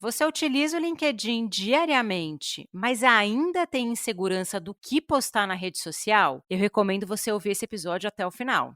Você utiliza o LinkedIn diariamente, mas ainda tem insegurança do que postar na rede social? Eu recomendo você ouvir esse episódio até o final.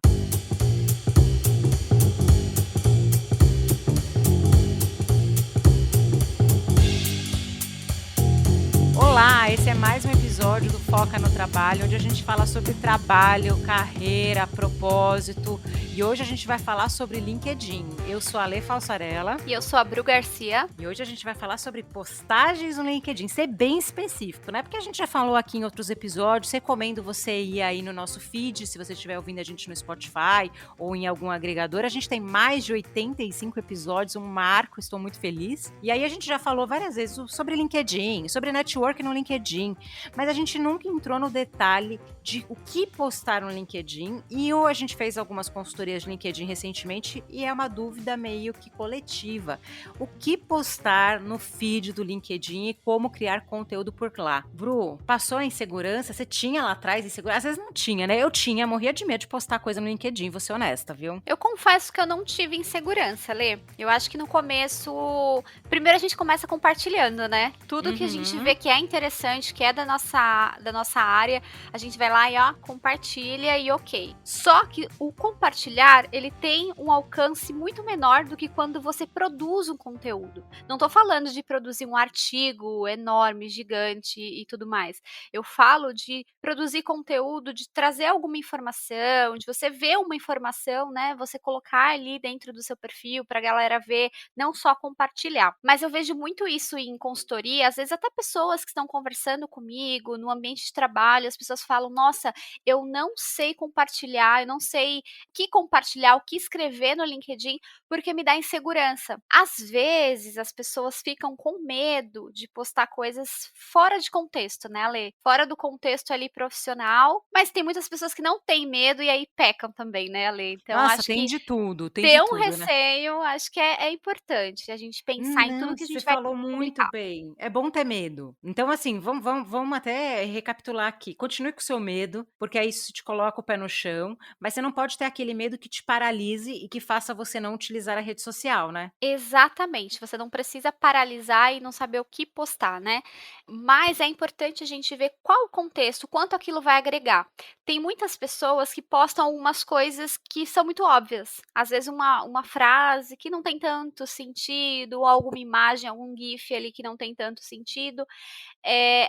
Olá, esse é mais um episódio do Foca no Trabalho, onde a gente fala sobre trabalho, carreira, propósito. E hoje a gente vai falar sobre LinkedIn. Eu sou a Lê Falsarella. E eu sou a Bru Garcia. E hoje a gente vai falar sobre postagens no LinkedIn, ser bem específico, né? Porque a gente já falou aqui em outros episódios, recomendo você ir aí no nosso feed, se você estiver ouvindo a gente no Spotify ou em algum agregador. A gente tem mais de 85 episódios, um marco, estou muito feliz. E aí a gente já falou várias vezes sobre LinkedIn, sobre network no LinkedIn, mas a gente nunca entrou no detalhe de o que postar no LinkedIn. E a gente fez algumas consultorias de LinkedIn recentemente e é uma dúvida meio que coletiva. O que postar no feed do LinkedIn e como criar conteúdo por lá? Bru, passou a insegurança? Você tinha lá atrás insegurança? Às vezes não tinha, né? Eu tinha, morria de medo de postar coisa no LinkedIn, vou ser honesta, viu? Eu confesso que eu não tive insegurança, Lê. Eu acho que no começo, primeiro a gente começa compartilhando, né? Tudo que a gente vê que é interessante, que é da nossa área, a gente vai lá e ó, compartilha e ok. Só que o compartilhar, ele tem um alcance muito menor do que quando você produz um conteúdo. Não tô falando de produzir um artigo enorme, gigante e tudo mais. Eu falo de produzir conteúdo, de trazer alguma informação, de você ver uma informação, né? Você colocar ali dentro do seu perfil para a galera ver, não só compartilhar. Mas eu vejo muito isso em consultoria, às vezes até pessoas que estão conversando comigo no ambiente de trabalho, as pessoas falam: nossa, eu não sei compartilhar, eu não sei o que compartilhar, o que escrever no LinkedIn, porque me dá insegurança. Às vezes as pessoas ficam com medo de postar coisas fora de contexto, né, Lê? Fora do contexto ali profissional, mas tem muitas pessoas que não têm medo e aí pecam também, né, Lê? Então Nossa, acho tem que de tudo, ter um né? receio, acho que é importante a gente pensar em tudo Não, que a você gente vai falou muito publicar. bem. É bom ter medo. Então, assim, vamos até recapitular aqui. Continue com o seu medo, porque aí isso te coloca o pé no chão, mas você não pode ter aquele medo que te paralise e que faça você não utilizar a rede social, né? Exatamente, você não precisa paralisar e não saber o que postar, né. Mas é importante a gente ver qual o contexto, quanto aquilo vai agregar. Tem muitas pessoas que postam algumas coisas que são muito óbvias, às vezes uma frase que não tem tanto sentido, ou alguma imagem, algum gif ali que não tem tanto sentido.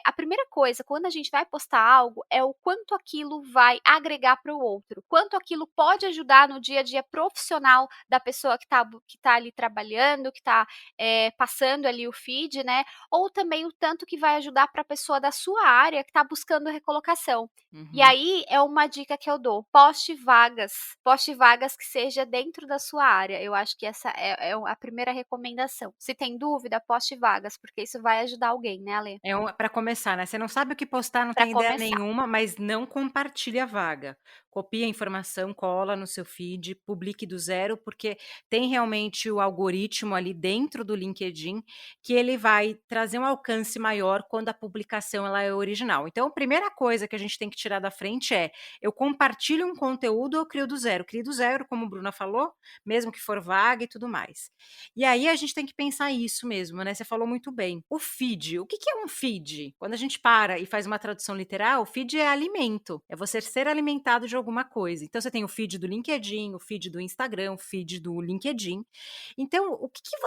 A primeira coisa, quando a gente vai postar algo, é o quanto aquilo vai agregar para o outro, quanto aquilo pode ajudar no dia a dia profissional da pessoa que tá ali trabalhando, que está passando ali o feed, né, ou também o tanto que vai ajudar para a pessoa da sua área que está buscando recolocação. E Uhum. aí é uma dica que eu dou: poste vagas que seja dentro da sua área. Eu acho que essa é a primeira recomendação. Se tem dúvida, poste vagas, porque isso vai ajudar alguém, né, Alê? É para começar, né, você não sabe o que postar, não Para tem ideia começar. nenhuma, mas não compartilha a vaga. Copia a informação, cola no seu feed, publique do zero, porque tem realmente o algoritmo ali dentro do LinkedIn, que ele vai trazer um alcance maior quando a publicação ela é original. Então, a primeira coisa que a gente tem que tirar da frente é: eu compartilho um conteúdo ou crio do zero? Crio do zero, como a Bruna falou, mesmo que for vaga e tudo mais. E aí a gente tem que pensar isso mesmo, né, você falou muito bem. O feed, o que que é um feed? Quando a gente para e faz uma tradução literal, feed é alimento, é você ser alimentado de alguma coisa. Então você tem o feed do LinkedIn, o feed do Instagram, o feed do LinkedIn. Então, o que que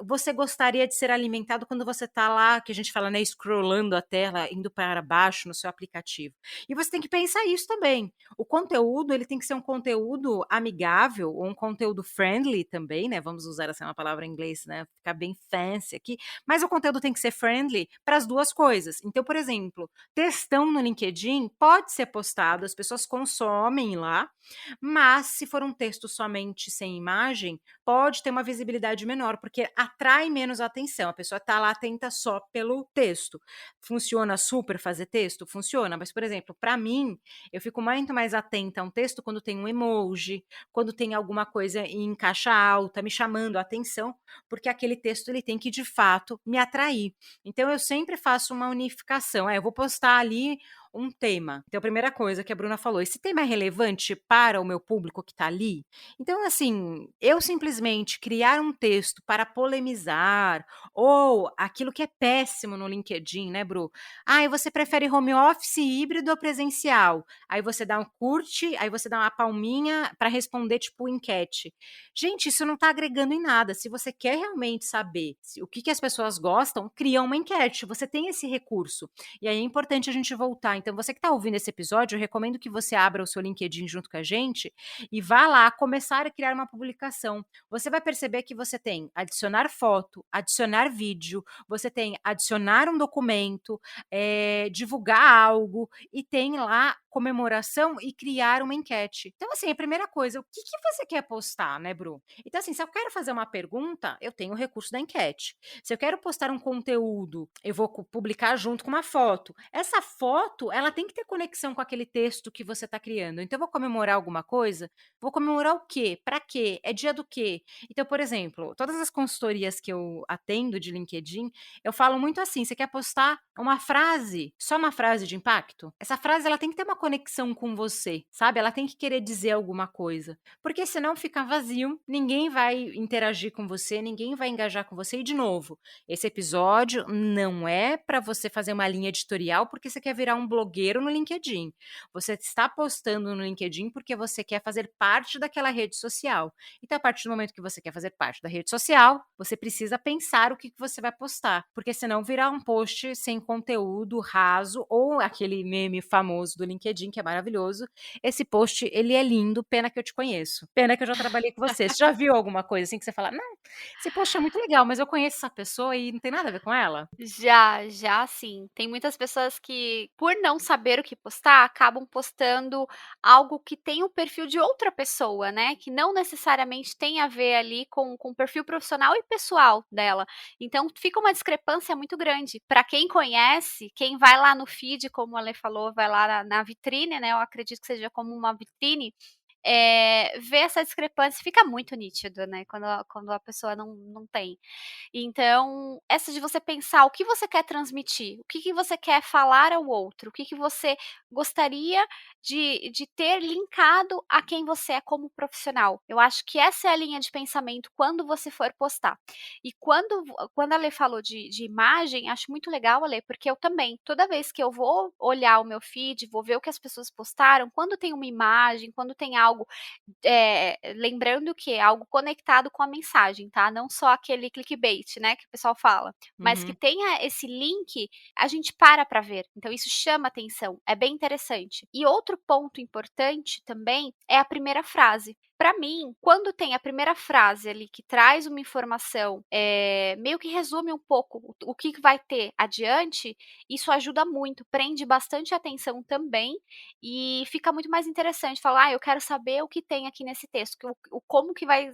você gostaria de ser alimentado quando você está lá, que a gente fala, né, scrollando a tela, indo para baixo no seu aplicativo? E você tem que pensar isso também. O conteúdo, ele tem que ser um conteúdo amigável, ou um conteúdo friendly também, né? Vamos usar essa uma palavra em inglês, né? Ficar bem fancy aqui. Mas o conteúdo tem que ser friendly para as duas coisas. Então, por exemplo, textão no LinkedIn pode ser postado, as pessoas consomem lá, mas se for um texto somente sem imagem, pode ter uma visibilidade menor, porque atrai menos atenção. A pessoa está lá atenta só pelo texto. Funciona super fazer texto? Funciona, mas, por exemplo, para mim, eu fico muito mais atenta a um texto quando tem um emoji, quando tem alguma coisa em caixa alta, me chamando a atenção, porque aquele texto ele tem que, de fato, me atrair. Então, eu sempre faço uma unificação. Eu vou postar ali um tema. Então, a primeira coisa que a Bruna falou, esse tema é relevante para o meu público que está ali? Então, assim, eu simplesmente criar um texto para polemizar, ou aquilo que é péssimo no LinkedIn, né, Bru? E você prefere home office híbrido ou presencial? Aí você dá um curte, aí você dá uma palminha para responder, tipo, enquete. Gente, isso não está agregando em nada. Se você quer realmente saber o que as pessoas gostam, cria uma enquete. Você tem esse recurso. E aí é importante a gente voltar. Então, você que está ouvindo esse episódio, eu recomendo que você abra o seu LinkedIn junto com a gente e vá lá começar a criar uma publicação. Você vai perceber que você tem adicionar foto, adicionar vídeo, você tem adicionar um documento, divulgar algo e tem lá comemoração e criar uma enquete. Então, assim, a primeira coisa, o que você quer postar, né, Bru? Então, assim, se eu quero fazer uma pergunta, eu tenho o recurso da enquete. Se eu quero postar um conteúdo, eu vou publicar junto com uma foto. Essa foto, ela tem que ter conexão com aquele texto que você está criando. Então, eu vou comemorar alguma coisa? Vou comemorar o quê? Para quê? É dia do quê? Então, por exemplo, todas as consultorias que eu atendo de LinkedIn, eu falo muito assim, você quer postar uma frase, só uma frase de impacto? Essa frase, ela tem que ter uma conexão com você, sabe? Ela tem que querer dizer alguma coisa, porque senão fica vazio, ninguém vai interagir com você, ninguém vai engajar com você. E, de novo, esse episódio não é para você fazer uma linha editorial porque você quer virar um blogueiro no LinkedIn. Você está postando no LinkedIn porque você quer fazer parte daquela rede social. Então, a partir do momento que você quer fazer parte da rede social, você precisa pensar o que você vai postar, porque senão virar um post sem conteúdo, raso, ou aquele meme famoso do LinkedIn, que é maravilhoso. Esse post, ele é lindo, pena que eu te conheço. Pena que eu já trabalhei com você. Você já viu alguma coisa assim que você fala, não, esse post é muito legal, mas eu conheço essa pessoa e não tem nada a ver com ela? Já sim. Tem muitas pessoas que, por não saber o que postar, acabam postando algo que tem o perfil de outra pessoa, né, que não necessariamente tem a ver ali com o perfil profissional e pessoal dela. Então fica uma discrepância muito grande. Para quem conhece, quem vai lá no feed, como a Lê falou, vai lá na vitrine, né, eu acredito que seja como uma vitrine, ver essa discrepância fica muito nítido, né, quando a pessoa não tem. Então, essa de você pensar o que você quer transmitir, o que você quer falar ao outro, o que você gostaria de ter linkado a quem você é como profissional. Eu acho que essa é a linha de pensamento quando você for postar. E quando a Lê falou de imagem, acho muito legal, Alê, porque eu também, toda vez que eu vou olhar o meu feed, vou ver o que as pessoas postaram, quando tem uma imagem, quando tem algo lembrando que é algo conectado com a mensagem, tá? Não só aquele clickbait, né, que o pessoal fala, mas que Uhum. tenha esse link, a gente para ver. Então isso chama atenção, é bem interessante. E outro ponto importante também é a primeira frase. Para mim, quando tem a primeira frase ali que traz uma informação, meio que resume um pouco o que vai ter adiante, isso ajuda muito, prende bastante atenção também e fica muito mais interessante falar: eu quero saber o que tem aqui nesse texto, como que vai,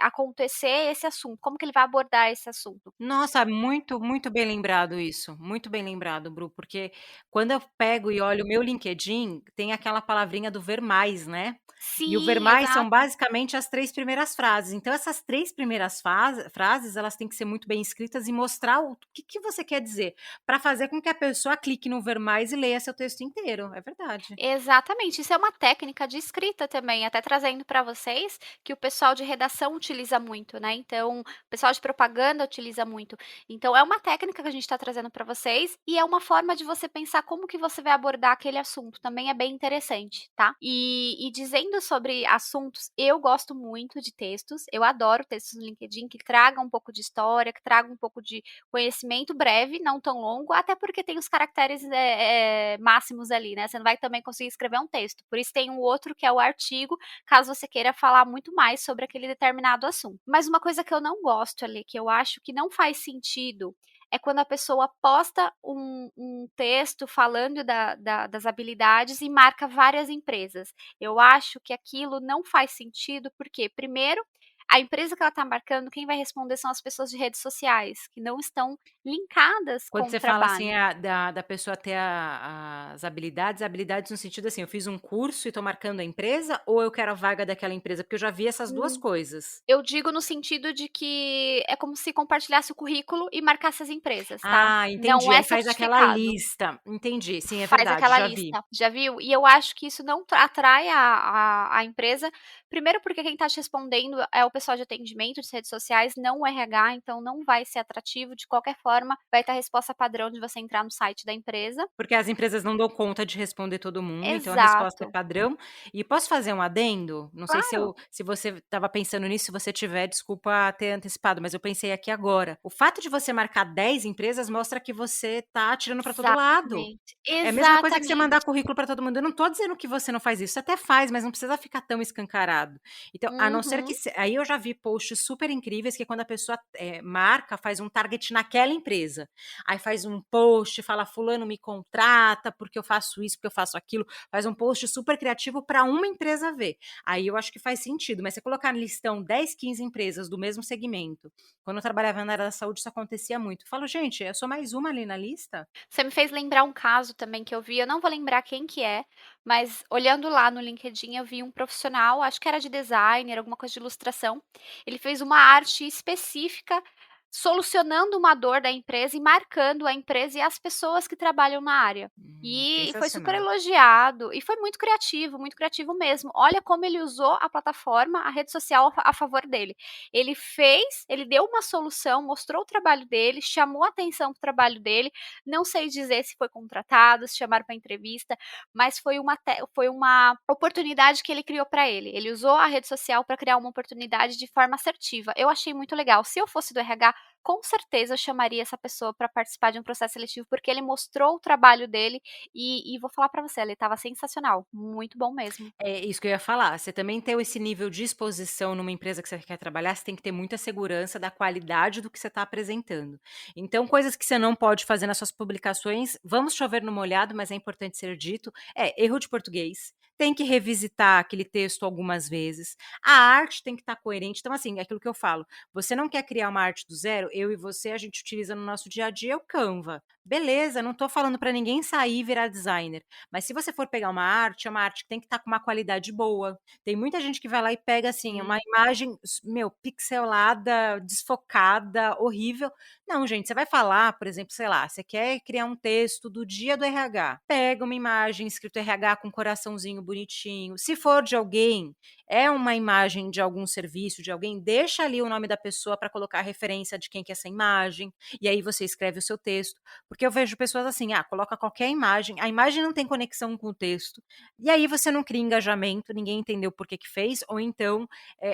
acontecer esse assunto, como que ele vai abordar esse assunto". Nossa, muito, muito bem lembrado isso, muito bem lembrado, Bru, porque quando eu pego e olho o meu LinkedIn, tem aquela palavrinha do ver mais, né? E o ver Sim, mais são exato. basicamente as 3 primeiras frases. Então essas 3 primeiras frases, elas têm que ser muito bem escritas e mostrar o que você quer dizer, para fazer com que a pessoa clique no ver mais e leia seu texto inteiro, é verdade. Exatamente, isso é uma técnica de escrita também, até trazendo para vocês, que o pessoal de redação utiliza muito, né, então, o pessoal de propaganda utiliza muito. Então é uma técnica que a gente está trazendo para vocês, e é uma forma de você pensar como que você vai abordar aquele assunto, também é bem interessante, tá. E dizendo sobre assuntos, eu gosto muito de textos, eu adoro textos no LinkedIn que tragam um pouco de história, que tragam um pouco de conhecimento breve, não tão longo, até porque tem os caracteres, máximos ali, né, você não vai também conseguir escrever um texto. Por isso tem um outro que é o artigo, caso você queira falar muito mais sobre aquele determinado assunto. Mas uma coisa que eu não gosto ali, que eu acho que não faz sentido, é quando a pessoa posta um texto falando das habilidades e marca várias empresas. Eu acho que aquilo não faz sentido, porque primeiro, a empresa que ela está marcando, quem vai responder são as pessoas de redes sociais, que não estão linkadas Quando com o você fala assim, trabalho. da pessoa ter as habilidades no sentido assim, eu fiz um curso e estou marcando a empresa, ou eu quero a vaga daquela empresa? Porque eu já vi essas 2 coisas. Eu digo no sentido de que é como se compartilhasse o currículo e marcasse as empresas, tá. Não Entendi, é aí faz aquela certificado. lista. Entendi, sim, é Faz verdade, aquela já vi. lista, já viu? E eu acho que isso não atrai a empresa, Primeiro porque quem está te respondendo é o pessoal de atendimento de redes sociais, não o RH, então não vai ser atrativo, de qualquer forma, vai estar a resposta padrão de você entrar no site da empresa. Porque as empresas não dão conta de responder todo mundo, então a resposta é Exato, padrão. E posso fazer um adendo? Não sei claro. se você estava pensando nisso, se você tiver, desculpa ter antecipado, mas eu pensei aqui agora. O fato de você marcar 10 empresas mostra que você está atirando para todo lado. Exatamente, É a mesma coisa que você mandar exatamente. currículo para todo mundo. Eu não estou dizendo que você não faz isso, você até faz, mas não precisa ficar tão escancarado. Então, a não ser que Uhum. aí eu já vi posts super incríveis que quando a pessoa, marca, faz um target naquela empresa. Aí faz um post, fala: "Fulano me contrata, porque eu faço isso, porque eu faço aquilo", faz um post super criativo para uma empresa ver. Aí eu acho que faz sentido, mas você colocar no listão 10, 15 empresas do mesmo segmento, quando eu trabalhava na área da saúde isso acontecia muito. Eu falo: "Gente, eu sou mais uma ali na lista?". Você me fez lembrar um caso também que eu vi, eu não vou lembrar quem que é, mas olhando lá no LinkedIn eu vi um profissional, acho que era de designer, alguma coisa de ilustração, ele fez uma arte específica solucionando uma dor da empresa e marcando a empresa e as pessoas que trabalham na área. E foi super Sensacional. elogiado e foi muito criativo mesmo. Olha como ele usou a plataforma, a rede social a favor dele. Ele fez, ele deu uma solução, mostrou o trabalho dele, chamou atenção para o trabalho dele. Não sei dizer se foi contratado, se chamaram para entrevista, mas foi uma oportunidade que ele criou para ele. Ele usou a rede social para criar uma oportunidade de forma assertiva. Eu achei muito legal. Se eu fosse do RH, com certeza eu chamaria essa pessoa para participar de um processo seletivo, porque ele mostrou o trabalho dele e vou falar para você, ele estava sensacional, muito bom mesmo. É isso que eu ia falar, você também ter esse nível de exposição numa empresa que você quer trabalhar, você tem que ter muita segurança da qualidade do que você está apresentando. Então, coisas que você não pode fazer nas suas publicações, vamos chover no molhado, mas é importante ser dito, erro de português, tem que revisitar aquele texto algumas vezes, a arte tem que estar coerente. Então, assim, é aquilo que eu falo, você não quer criar uma arte do zero, eu e você, a gente utiliza no nosso dia a dia o Canva. Beleza, não estou falando para ninguém sair e virar designer, mas se você for pegar uma arte, é uma arte que tem que estar com uma qualidade boa. Tem muita gente que vai lá e pega, assim, Sim. uma imagem, meu, pixelada, desfocada, horrível. Não, gente, você vai falar, por exemplo, sei lá, você quer criar um texto do dia do RH. Pega uma imagem escrito RH com coraçãozinho bonitinho. Se for de alguém, é uma imagem de algum serviço, de alguém, deixa ali o nome da pessoa para colocar a referência de quem que é essa imagem, e aí você escreve o seu texto. Porque eu vejo pessoas assim, coloca qualquer imagem, a imagem não tem conexão com o texto, e aí você não cria engajamento, ninguém entendeu por que que fez, ou então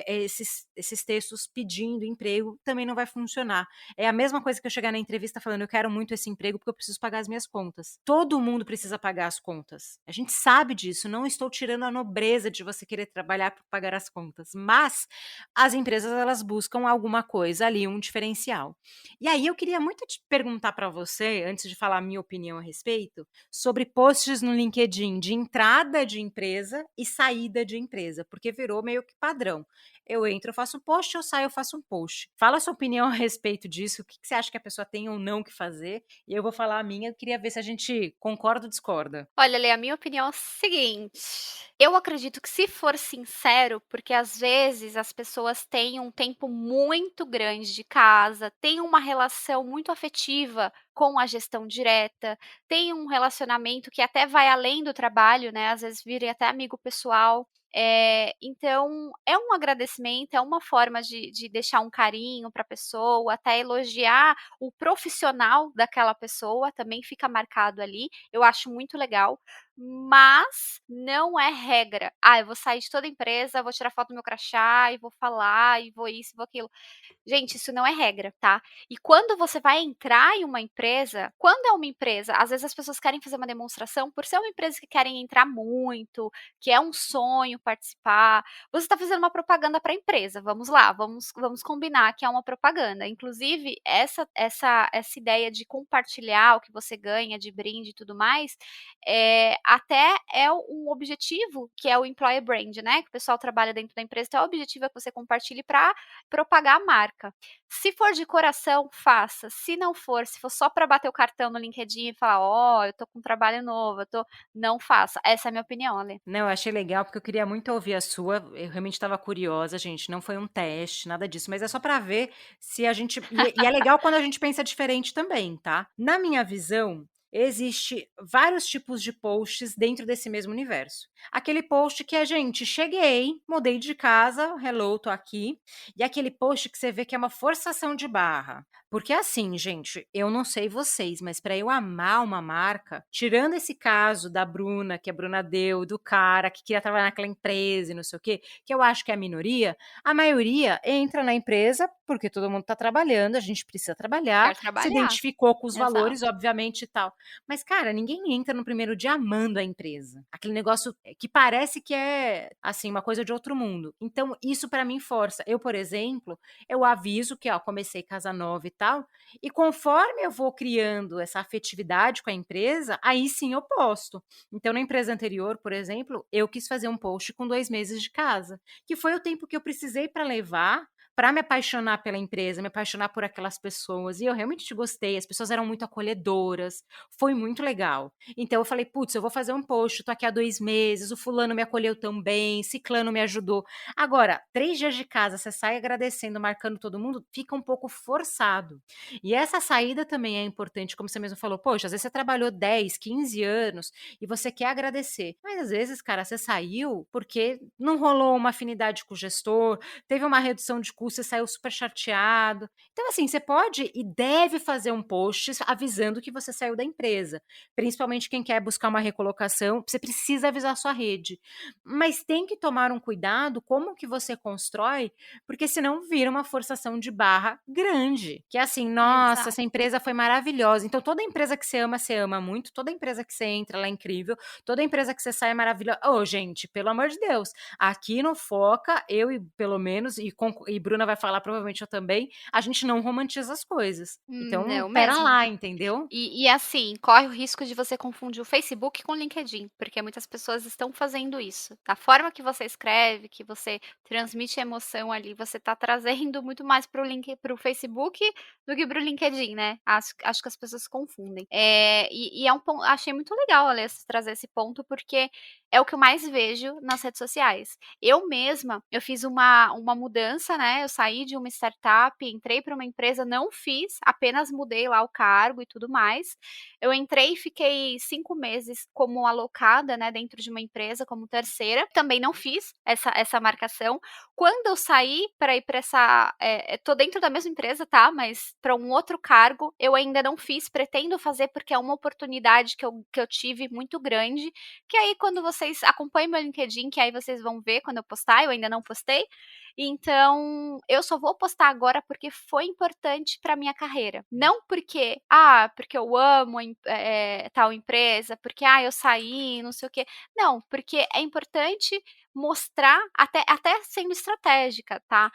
esses textos pedindo emprego também não vai funcionar. É a mesma coisa que eu chegar na entrevista falando, eu quero muito esse emprego porque eu preciso pagar as minhas contas. Todo mundo precisa pagar as contas. A gente sabe disso, não estou tirando a nobreza de você querer trabalhar para pagar as contas, mas as empresas elas buscam alguma coisa ali, um diferencial. E aí eu queria muito te perguntar para você, antes de falar a minha opinião a respeito, sobre posts no LinkedIn de entrada de empresa e saída de empresa, porque virou meio que padrão. Eu entro, eu faço um post, eu saio, eu faço um post. Fala a sua opinião a respeito disso, o que que você acha que a pessoa tem ou não que fazer, e eu vou falar a minha, eu queria ver se a gente concorda ou discorda. Olha, Lê, a minha opinião é o seguinte: eu acredito que se for sincero, porque às vezes as pessoas têm um tempo muito grande de casa, têm uma relação muito afetiva com a gestão direta, têm um relacionamento que até vai além do trabalho, né, às vezes vira até amigo pessoal. Então é um agradecimento, é uma forma de deixar um carinho para a pessoa, até elogiar o profissional daquela pessoa, também fica marcado ali. Eu acho muito legal, mas não é regra. "Ah, eu vou sair de toda empresa, vou tirar foto do meu crachá e vou falar e vou isso, vou aquilo". Gente, isso não é regra, tá? E quando você vai entrar em uma empresa, quando é uma empresa, às vezes as pessoas querem fazer uma demonstração, por ser uma empresa que querem entrar muito, que é um sonho participar, você está fazendo uma propaganda para a empresa. Vamos lá, vamos combinar que é uma propaganda. Inclusive, essa ideia de compartilhar o que você ganha de brinde e tudo mais, até é um objetivo que é o employer brand, né? Que o pessoal trabalha dentro da empresa, então o objetivo é que você compartilhe para propagar a marca. Se for de coração, faça. Se não for, se for só para bater o cartão no LinkedIn e falar: "Ó, eu tô com um trabalho novo, eu tô", não faça. Essa é a minha opinião, Ale. Não, eu achei legal, porque eu queria muito ouvir a sua. Eu realmente estava curiosa, gente. Não foi um teste, nada disso, mas é só para ver se a gente. E é legal quando a gente pensa diferente também, tá? Na minha visão, existe vários tipos de posts dentro desse mesmo universo. Aquele post que é: "Gente, cheguei, mudei de casa, hello, tô aqui", e aquele post que você vê que é uma forçação de barra. Porque assim, gente, eu não sei vocês, mas para eu amar uma marca, tirando esse caso da Bruna, que a Bruna deu, do cara que queria trabalhar naquela empresa e não sei o quê, que eu acho que é a maioria entra na empresa porque todo mundo está trabalhando, a gente precisa trabalhar, Quero se trabalhar. identificou com os valores, Exato. obviamente, e tal. Mas, cara, ninguém entra no primeiro dia amando a empresa. Aquele negócio que parece que é, assim, uma coisa de outro mundo. Então, isso para mim força. Eu, por exemplo, eu aviso que, ó, comecei casa nova e tal, e conforme eu vou criando essa afetividade com a empresa, aí sim eu posto. Então, na empresa anterior, por exemplo, eu quis fazer um post com 2 meses de casa, que foi o tempo que eu precisei para levar para me apaixonar pela empresa, me apaixonar por aquelas pessoas, e eu realmente gostei, as pessoas eram muito acolhedoras, foi muito legal. Então eu falei: "Putz, eu vou fazer um post, tô aqui há 2 meses, o fulano me acolheu tão bem, ciclano me ajudou". Agora, 3 dias de casa, você sai agradecendo, marcando todo mundo, fica um pouco forçado. E essa saída também é importante, como você mesmo falou, poxa, às vezes você trabalhou 10, 15 anos e você quer agradecer, mas às vezes, cara, você saiu porque não rolou uma afinidade com o gestor, teve uma redução de custo, você saiu super chateado. Então, assim, você pode e deve fazer um post avisando que você saiu da empresa, principalmente quem quer buscar uma recolocação, você precisa avisar a sua rede. Mas tem que tomar um cuidado como que você constrói, porque senão vira uma forçação de barra grande, que é assim: "Nossa, essa Exato. empresa foi maravilhosa". Então toda empresa que você ama muito, toda empresa que você entra, ela é incrível, toda empresa que você sai é maravilhosa. Ô, gente, pelo amor de Deus, aqui no Foca, eu e pelo menos, e Bruna vai falar, provavelmente eu também, a gente não romantiza as coisas. Então, Não espera mesmo. lá, entendeu? E assim, corre o risco de você confundir o Facebook com o LinkedIn, porque muitas pessoas estão fazendo isso. Da forma que você escreve, que você transmite emoção ali, você está trazendo muito mais para o Facebook do que para o LinkedIn, né. Acho que as pessoas confundem. E é um ponto, achei muito legal, olha, você trazer esse ponto, porque é o que eu mais vejo nas redes sociais. Eu mesma, eu fiz uma mudança, né, eu saí de uma startup, entrei para uma empresa, não fiz, apenas mudei lá o cargo e tudo mais. Eu entrei e fiquei 5 meses como alocada, né, dentro de uma empresa como terceira, também não fiz essa marcação. Quando eu saí para ir para essa, tô dentro da mesma empresa, tá, mas para um outro cargo, eu ainda não fiz, pretendo fazer, porque é uma oportunidade que eu tive muito grande, que aí quando vocês acompanham meu LinkedIn, que aí vocês vão ver quando eu postar, eu ainda não postei, então eu só vou postar agora porque foi importante para minha carreira, não porque, porque eu amo tal empresa, porque, eu saí, não sei o quê. Não, porque é importante mostrar, até sendo estratégica, tá,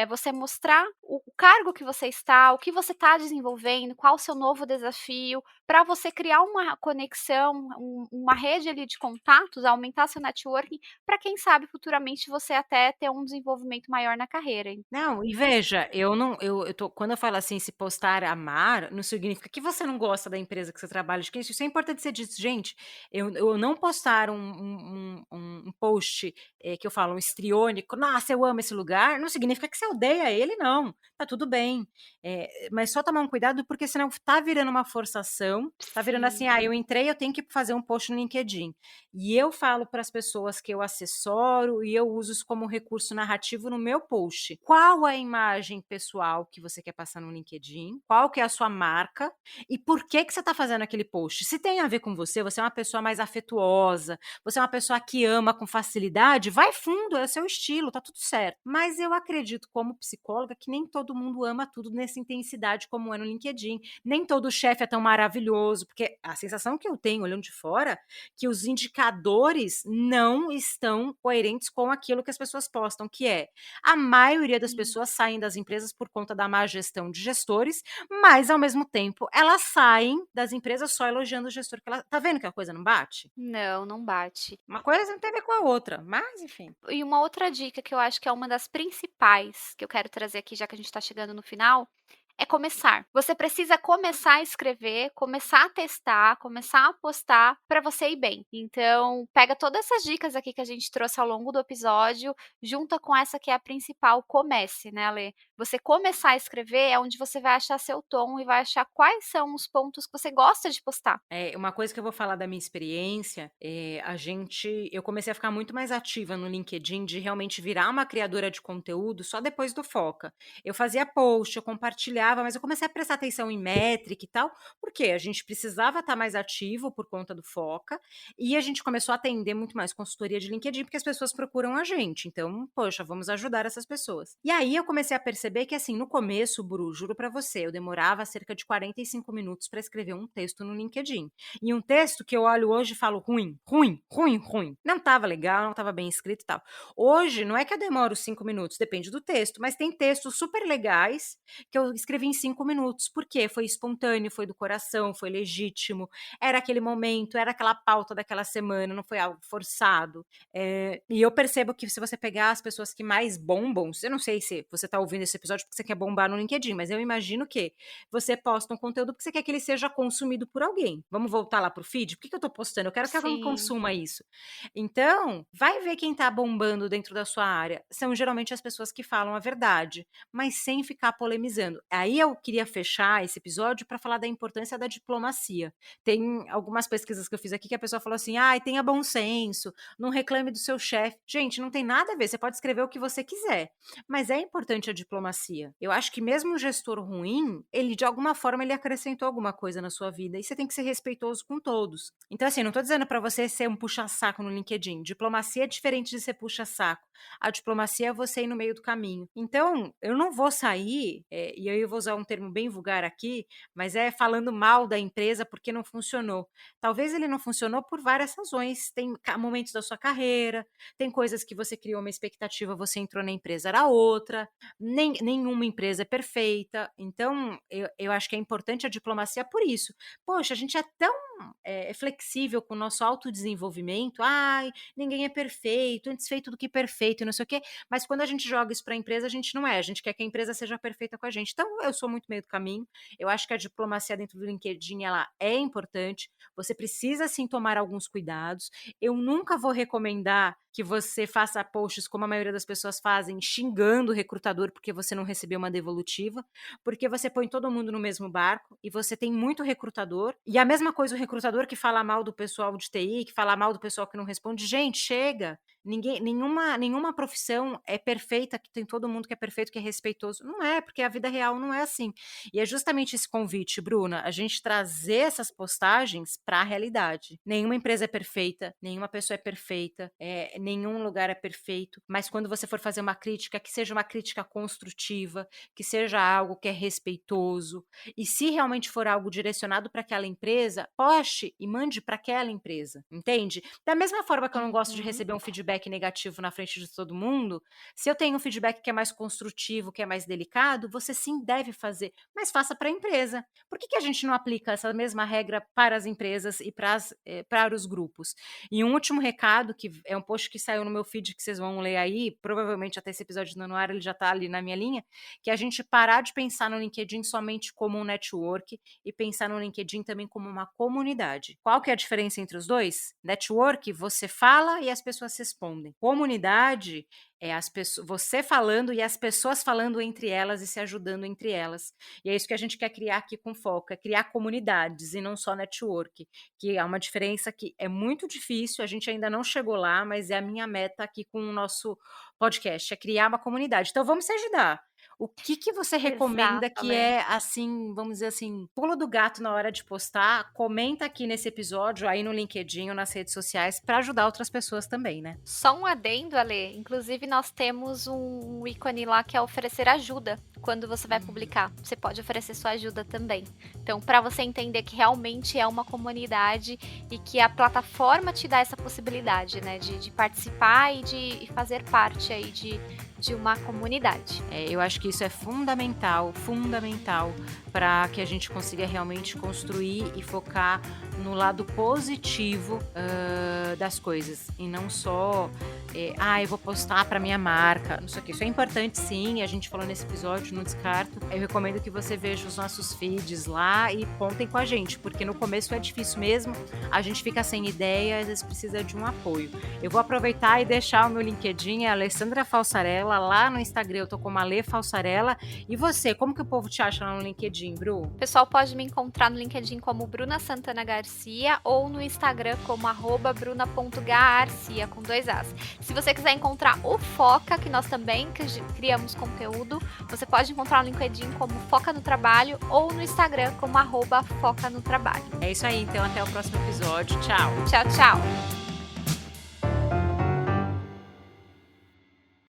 você mostrar o cargo que você está, o que você está desenvolvendo, qual o seu novo desafio, para você criar uma conexão, uma rede ali de contatos, aumentar seu networking, para quem sabe futuramente você até ter um desenvolvimento maior na carreira. Não, e veja, eu não eu tô quando eu falo assim, se postar amar, não significa que você não gosta da empresa que você trabalha, acho que isso é importante ser dito. Gente, eu não postar um post, que eu falo, um histriônico: "Nossa, eu amo esse lugar", não significa que você odeia ele não, tá tudo bem. Mas só tomar um cuidado, porque senão tá virando uma forçação, tá virando assim: Sim. "Ah, eu entrei, eu tenho que fazer um post no LinkedIn". E eu falo para as pessoas que eu assessoro e eu uso isso como recurso narrativo no meu post. Qual a imagem pessoal que você quer passar no LinkedIn? Qual que é a sua marca? E por que que você está fazendo aquele post? Se tem a ver com você, você é uma pessoa mais afetuosa, você é uma pessoa que ama com facilidade, vai fundo, é o seu estilo, tá tudo certo. Mas eu acredito, como psicóloga, que nem todo mundo ama tudo nessa intensidade como é no LinkedIn. Nem todo chefe é tão maravilhoso, porque a sensação que eu tenho olhando de fora que os indicadores não estão coerentes com aquilo que as pessoas postam, que é a maioria das Sim. pessoas saem das empresas por conta da má gestão de gestores, mas ao mesmo tempo elas saem das empresas só elogiando o gestor, que ela tá vendo que a coisa não bate? Não, não bate. Uma coisa não tem a ver com a outra, mas enfim. E uma outra dica que eu acho que é uma das principais, que eu quero trazer aqui, já que a gente está chegando no final, é começar. Você precisa começar a escrever, começar a testar, começar a postar para você ir bem. Então, pega todas essas dicas aqui que a gente trouxe ao longo do episódio, junta com essa que é a principal, comece, né, Alê? Você começar a escrever é onde você vai achar seu tom e vai achar quais são os pontos que você gosta de postar. É, uma coisa que eu vou falar da minha experiência, eu comecei a ficar muito mais ativa no LinkedIn, de realmente virar uma criadora de conteúdo só depois do Foca. Eu fazia post, eu compartilhava, mas eu comecei a prestar atenção em métrica e tal, porque a gente precisava estar mais ativo por conta do Foca, e a gente começou a atender muito mais consultoria de LinkedIn, porque as pessoas procuram a gente. Então, poxa, vamos ajudar essas pessoas. E aí eu comecei a perceber que, assim, no começo, Bru, juro pra você, eu demorava cerca de 45 minutos para escrever um texto no LinkedIn. E um texto que eu olho hoje e falo ruim, ruim, ruim, ruim. Não estava legal, não estava bem escrito e tal. Hoje, não é que eu demoro 5 minutos, depende do texto, mas tem textos super legais que eu escrevi em 5 minutos. Por quê? Foi espontâneo, foi do coração, foi legítimo, era aquele momento, era aquela pauta daquela semana, não foi algo forçado. E eu percebo que se você pegar as pessoas que mais bombam, eu não sei se você está ouvindo esse episódio porque você quer bombar no LinkedIn, mas eu imagino que você posta um conteúdo porque você quer que ele seja consumido por alguém. Vamos voltar lá pro feed? Por que eu tô postando? Eu quero que alguém Sim. consuma isso. Então, vai ver quem tá bombando dentro da sua área. São geralmente as pessoas que falam a verdade, mas sem ficar polemizando. Aí eu queria fechar esse episódio para falar da importância da diplomacia. Tem algumas pesquisas que eu fiz aqui que a pessoa falou assim: ai, tenha bom senso, não reclame do seu chefe. Gente, não tem nada a ver, você pode escrever o que você quiser, mas é importante a diplomacia. Eu acho que mesmo um gestor ruim, ele de alguma forma ele acrescentou alguma coisa na sua vida e você tem que ser respeitoso com todos. Então assim, não tô dizendo para você ser um puxa-saco no LinkedIn. Diplomacia é diferente de ser puxa-saco. A diplomacia é você ir no meio do caminho. Então, eu não vou sair, e aí eu vou usar um termo bem vulgar aqui, mas é falando mal da empresa porque não funcionou. Talvez ele não funcionou por várias razões. Tem momentos da sua carreira, tem coisas que você criou uma expectativa, você entrou na empresa, era outra. Nenhuma empresa é perfeita. Então, eu acho que é importante a diplomacia por isso. Poxa, a gente é tão flexível com o nosso autodesenvolvimento. Ai, ninguém é perfeito, antes feito do que perfeito, e não sei o quê. Mas quando a gente joga isso para a empresa, a gente não é. A gente quer que a empresa seja perfeita com a gente. Então, eu sou muito meio do caminho. Eu acho que a diplomacia dentro do LinkedIn ela é importante. Você precisa sim tomar alguns cuidados. Eu nunca vou recomendar que você faça posts como a maioria das pessoas fazem, xingando o recrutador porque você não recebeu uma devolutiva, porque você põe todo mundo no mesmo barco e você tem muito recrutador. E a mesma coisa o recrutador que fala mal do pessoal de TI, que fala mal do pessoal que não responde. Gente, chega! Nenhuma profissão é perfeita, que tem todo mundo que é perfeito, que é respeitoso. Não é, porque a vida real não é assim. E é justamente esse convite, Bruna, a gente trazer essas postagens para a realidade. Nenhuma empresa é perfeita, nenhuma pessoa é perfeita, nenhum lugar é perfeito, mas quando você for fazer uma crítica, que seja uma crítica construtiva, que seja algo que é respeitoso, e se realmente for algo direcionado para aquela empresa, poste e mande para aquela empresa, entende? Da mesma forma que eu não gosto de Uhum. receber um feedback negativo na frente de todo mundo, se eu tenho um feedback que é mais construtivo, que é mais delicado, você sim deve fazer, mas faça para a empresa. Por que a gente não aplica essa mesma regra para as empresas e para os grupos? E um último recado, que é um post que saiu no meu feed, que vocês vão ler aí, provavelmente até esse episódio no ar, ele já está ali na minha linha, que é a gente parar de pensar no LinkedIn somente como um network e pensar no LinkedIn também como uma comunidade. Qual que é a diferença entre os dois? Network, você fala e as pessoas respondem. Comunidade é você falando e as pessoas falando entre elas e se ajudando entre elas. E é isso que a gente quer criar aqui com foco, é criar comunidades e não só network, que é uma diferença que é muito difícil, a gente ainda não chegou lá, mas é a minha meta aqui com o nosso podcast, é criar uma comunidade. Então vamos se ajudar. O que você recomenda Exato, que Lê. é, assim, vamos dizer assim, pulo do gato na hora de postar? Comenta aqui nesse episódio, aí no LinkedIn ou nas redes sociais, para ajudar outras pessoas também, né? Só um adendo, Ale. Inclusive, nós temos um ícone lá que é oferecer ajuda quando você vai publicar. Você pode oferecer sua ajuda também. Então, para você entender que realmente é uma comunidade e que a plataforma te dá essa possibilidade, né, de participar e de fazer parte aí de uma comunidade. Eu acho que isso é fundamental, fundamental para que a gente consiga realmente construir e focar no lado positivo das coisas e não só eu vou postar para minha marca, não sei o que. Isso é importante sim, a gente falou nesse episódio, não descarto. Eu recomendo que você veja os nossos feeds lá e contem com a gente, porque no começo é difícil mesmo, a gente fica sem ideia, às vezes precisa de um apoio. Eu vou aproveitar e deixar o meu LinkedIn, é Alessandra Falsarella, lá no Instagram eu tô como Ale Falsarella. E você, como que o povo te acha lá no LinkedIn, Bru? O pessoal pode me encontrar no LinkedIn como Bruna Santana Garcia ou no Instagram como @bruna.garcia com 2 As. Se você quiser encontrar o Foca, que nós também criamos conteúdo, você pode encontrar no LinkedIn como Foca no Trabalho ou no Instagram como @Foca no Trabalho. É isso aí, então até o próximo episódio. Tchau. Tchau, tchau.